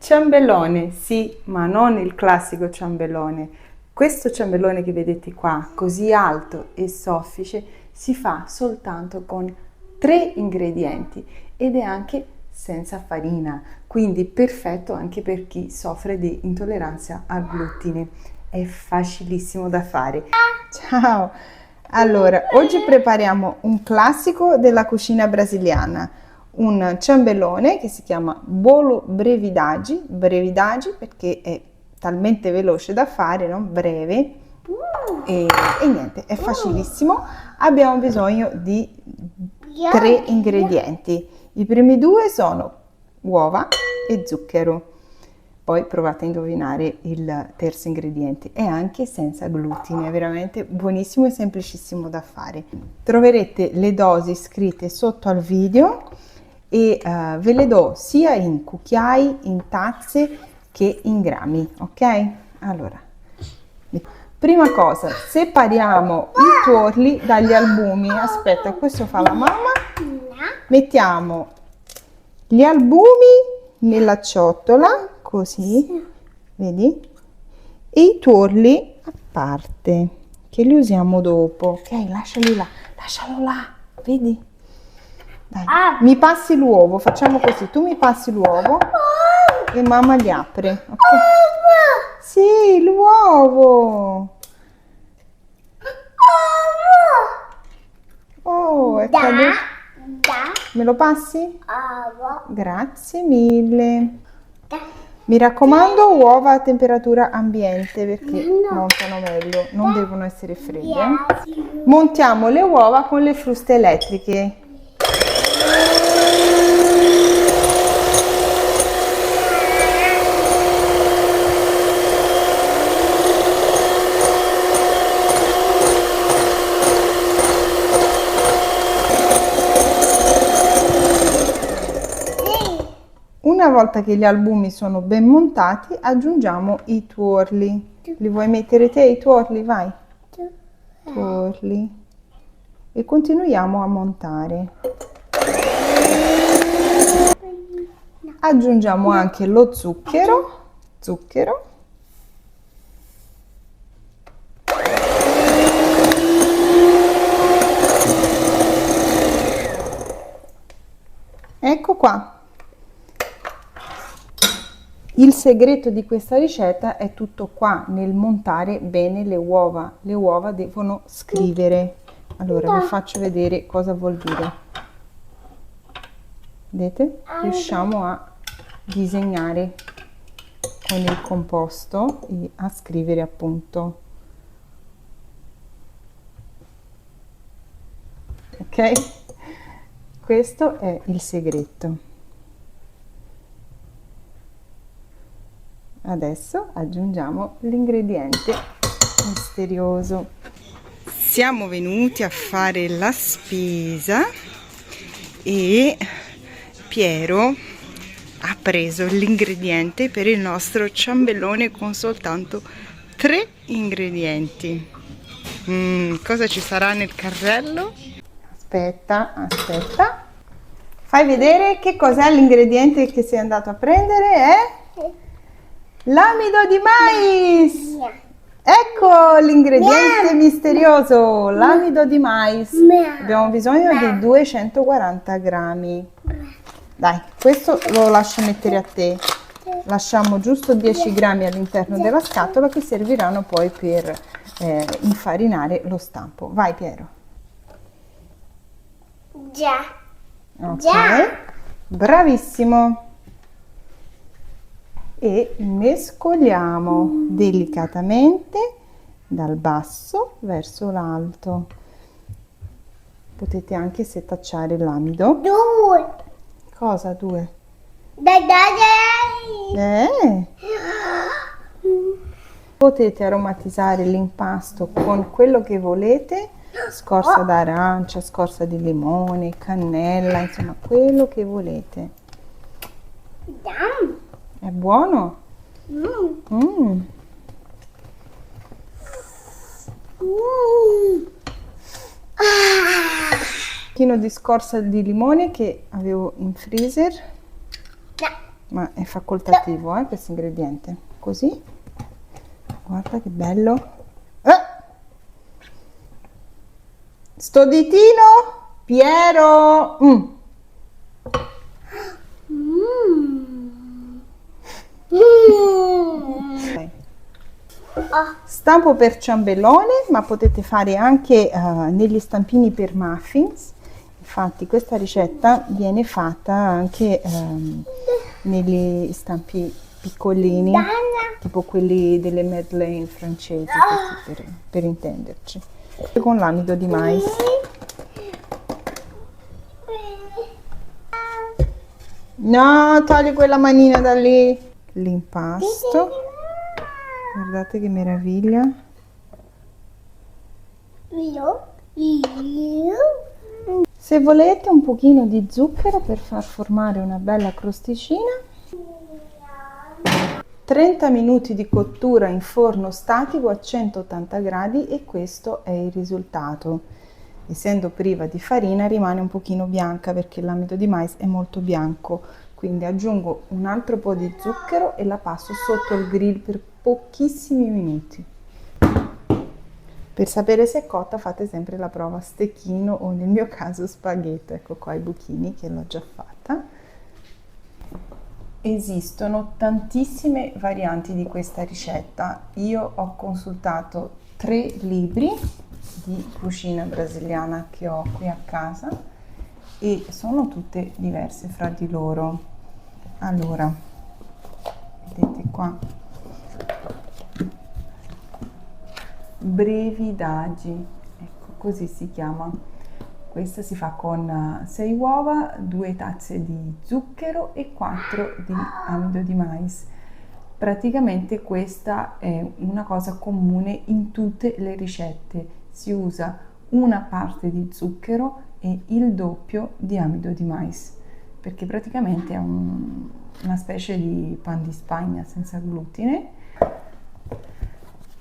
Ciambellone, sì, ma non il classico ciambellone. Questo ciambellone che vedete qua, così alto e soffice, si fa soltanto con 3 ingredienti ed è anche senza farina, quindi perfetto anche per chi soffre di intolleranza al glutine. È facilissimo da fare. Ciao! Allora, oggi prepariamo un classico della cucina brasiliana, un ciambellone che si chiama bolo brevidagi, brevidagi perché è talmente veloce da fare, no? Breve, e niente, è facilissimo. Abbiamo bisogno di 3 ingredienti. I primi 2 sono uova e zucchero. Poi provate a indovinare il terzo ingrediente. È anche senza glutine, è veramente buonissimo e semplicissimo da fare. Troverete le dosi scritte sotto al video e ve le do sia in cucchiai, in tazze che in grammi, ok? Allora, prima cosa, separiamo i tuorli dagli albumi. Aspetta, questo fa la mamma. Mettiamo gli albumi nella ciotola, così, vedi? E i tuorli a parte, che li usiamo dopo. Ok, lasciali là, lascialo là, vedi? Dai, mi passi l'uovo, facciamo così, tu mi passi l'uovo e mamma li apre, ok? Sì, l'uovo! Oh, è caduto. Me lo passi? Grazie mille. Mi raccomando, uova a temperatura ambiente perché montano meglio, non devono essere fredde. Montiamo le uova con le fruste elettriche. Una volta che gli albumi sono ben montati, aggiungiamo i tuorli. Li vuoi mettere te i tuorli? Vai. Tuorli. E continuiamo a montare. Aggiungiamo anche lo zucchero. Zucchero. Ecco qua. Il segreto di questa ricetta è tutto qua, nel montare bene le uova. Le uova devono scrivere. Allora, vi faccio vedere cosa vuol dire. Vedete? Riusciamo a disegnare con il composto e a scrivere appunto. Ok? Questo è il segreto. Adesso aggiungiamo l'ingrediente misterioso. Siamo venuti a fare la spesa e Piero ha preso l'ingrediente per il nostro ciambellone con soltanto 3 ingredienti. Cosa ci sarà nel carrello? Aspetta. Fai vedere che cos'è l'ingrediente che sei andato a prendere, l'amido di mais! Ecco l'ingrediente misterioso, l'amido di mais. Abbiamo bisogno di 240 grammi. Dai, questo lo lascio mettere a te. Lasciamo giusto 10 grammi all'interno della scatola che serviranno poi per infarinare lo stampo. Vai Piero. Già. Ok, bravissimo. E mescoliamo delicatamente dal basso verso l'alto. Potete anche setacciare l'amido. 2. Cosa 2? Dai. Potete aromatizzare l'impasto con quello che volete, scorza d'arancia, scorza di limone, cannella, insomma quello che volete. È buono? Un pochino di scorza di limone che avevo in freezer. ma è facoltativo, questo ingrediente. Così, guarda che bello. Sto ditino, Piero. Okay. Stampo per ciambellone, ma potete fare anche negli stampini per muffins. Infatti questa ricetta viene fatta anche negli stampi piccolini, tipo quelli delle Madeleine francesi, per intenderci, con l'amido di mais. No, togli quella manina da lì. L'impasto, guardate che meraviglia. Se volete un pochino di zucchero per far formare una bella crosticina. 30 minuti di cottura in forno statico a 180 gradi e questo è il risultato. Essendo priva di farina rimane un pochino bianca perché l'amido di mais è molto bianco, quindi aggiungo un altro po' di zucchero e la passo sotto il grill per pochissimi minuti. Per sapere se è cotta fate sempre la prova a stecchino o nel mio caso spaghetto. Ecco qua i buchini che l'ho già fatta. Esistono tantissime varianti di questa ricetta. Io ho consultato 3 libri di cucina brasiliana che ho qui a casa e sono tutte diverse fra di loro. Allora, vedete qua, brevidaggi, ecco così si chiama. Questa si fa con 6 uova, 2 tazze di zucchero e 4 di amido di mais. Praticamente questa è una cosa comune in tutte le ricette. Si usa una parte di zucchero e il doppio di amido di mais, perché praticamente è una specie di pan di Spagna senza glutine.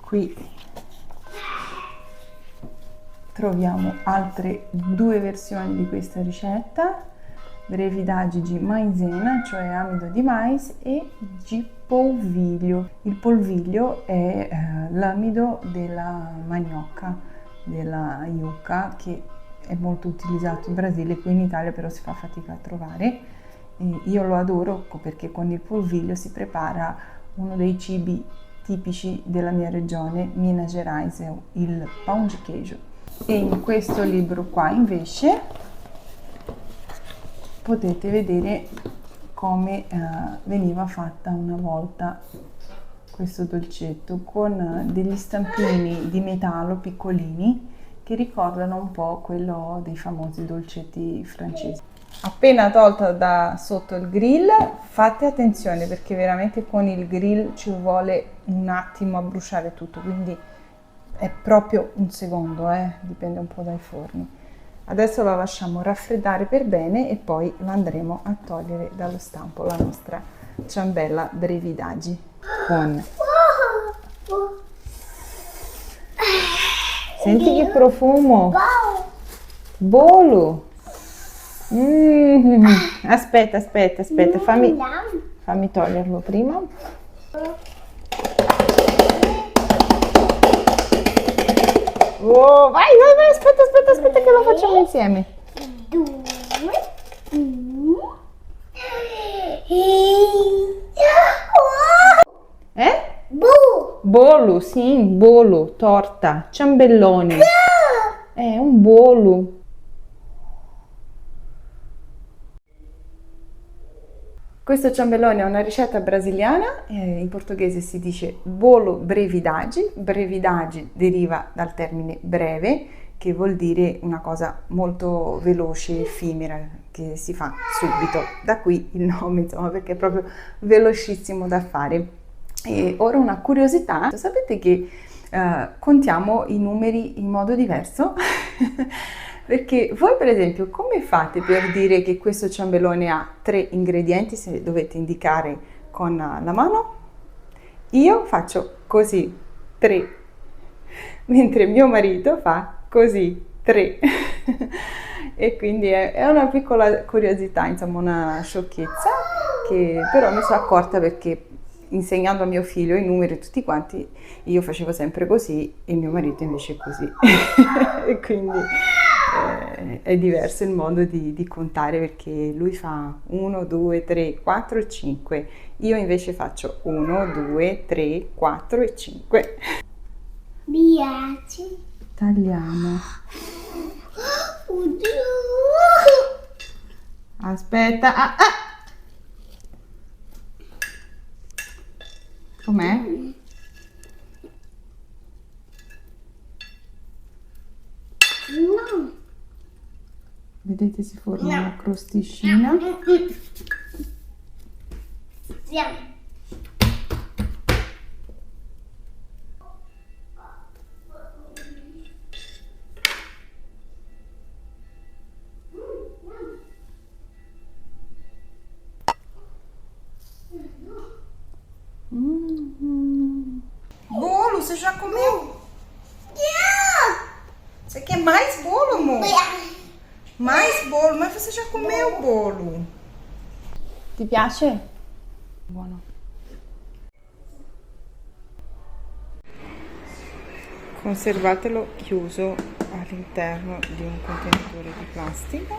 Qui troviamo altre 2 versioni di questa ricetta, brevidaggi di maizena, cioè amido di mais, e di polvilho. Il polvilho è l'amido della manioca, della yucca, che è molto utilizzato in Brasile, qui in Italia però si fa fatica a trovare. E io lo adoro perché con il polvilho si prepara uno dei cibi tipici della mia regione, Minas Gerais, il pão de queijo. E in questo libro qua invece potete vedere come veniva fatta una volta questo dolcetto, con degli stampini di metallo piccolini che ricordano un po' quello dei famosi dolcetti francesi. Appena tolta da sotto il grill, fate attenzione perché veramente con il grill ci vuole un attimo a bruciare tutto, quindi è proprio un secondo, dipende un po' dai forni. Adesso la lasciamo raffreddare per bene e poi la andremo a togliere dallo stampo, la nostra ciambella brevidaggi con... Senti che profumo! Bolo! Aspetta, fammi toglierlo prima. Oh, vai, aspetta che lo facciamo insieme. Bolo, sì, bolo, torta, ciambelloni. È un bolo. Questo ciambellone è una ricetta brasiliana, in portoghese si dice bolo brevidaggi. Brevidaggi deriva dal termine breve, che vuol dire una cosa molto veloce, effimera, che si fa subito. Da qui il nome, insomma, perché è proprio velocissimo da fare. E ora una curiosità, sapete che contiamo i numeri in modo diverso? Perché voi per esempio come fate per dire che questo ciambellone ha 3 ingredienti se dovete indicare con la mano? Io faccio così, 3, mentre mio marito fa così, 3. E quindi è una piccola curiosità, insomma una sciocchezza però mi sono accorta perché insegnando a mio figlio i numeri tutti quanti, io facevo sempre così e mio marito invece così. E quindi è diverso il modo di contare perché lui fa 1, 2, 3, 4 e 5. Io invece faccio 1, 2, 3, 4 e 5. Piace. Tagliamo. Oddio. Aspetta. Com'è? No. Vedete, si forma una crosticina. Siamo. Bolo, você já comeu? Você quer mais bolo, amor? Mais bolo, mas você já comeu o bolo. Ti piace? Buono. Conservatelo chiuso all'interno di un contenitore di plastica.